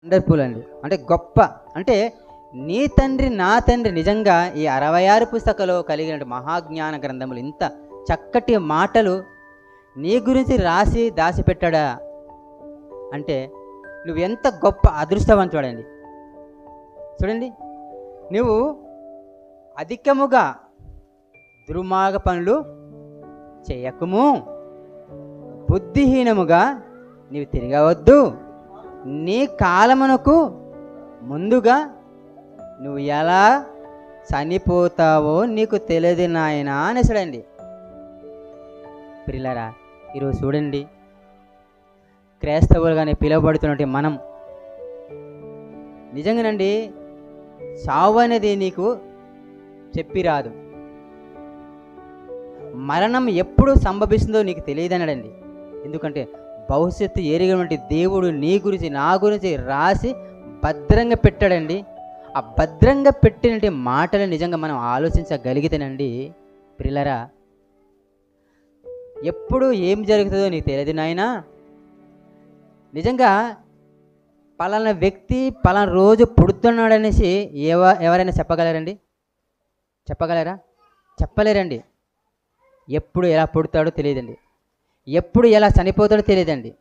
Wonderful అండి. అంటే గొప్ప, అంటే నీ తండ్రి నా తండ్రి నిజంగా ఈ 66 పుస్తకాలు కలిగిన మహాజ్ఞాన గ్రంథములు ఇంత చక్కటి మాటలు నీ గురించి రాసి దాచిపెట్టాడా అంటే నువ్వెంత గొప్ప అదృష్టవంతుడండి. చూడండి, నువ్వు అధికముగా దుర్మార్గ పనులు చేయకము, బుద్ధిహీనముగా నీవు తిరగవద్దు, నీ కాలమునకు ముందుగా నువ్వు ఎలా చనిపోతావో నీకు తెలియదు నాయనా అనేసాడండి. పిల్లరా, ఈరోజు చూడండి, క్రైస్తవులుగానే పిలువబడుతున్నట్టు మనం నిజంగానండి చావు అనేది నీకు చెప్పి రాదు. మరణం ఎప్పుడు సంభవిస్తుందో నీకు తెలియదన్నాడండి. ఎందుకంటే భవిష్యత్తు ఎరిగినటువంటి దేవుడు నీ గురించి నా గురించి రాసి భద్రంగా పెట్టాడండి. ఆ భద్రంగా పెట్టినటువంటి మాటలు నిజంగా మనం ఆలోచించగలిగితేనండి పిల్లరా, ఎప్పుడు ఏం జరుగుతుందో నీకు తెలియదు నాయనా. నిజంగా పలానా వ్యక్తి పలానా రోజు పుడుతున్నాడు అనేసి ఎవరైనా చెప్పగలరండి? చెప్పగలరా? చెప్పలేరండి. ఎప్పుడు ఎలా పుడతాడో తెలియదండి, ఎప్పుడు ఎలా చనిపోతాడో తెలియదండి.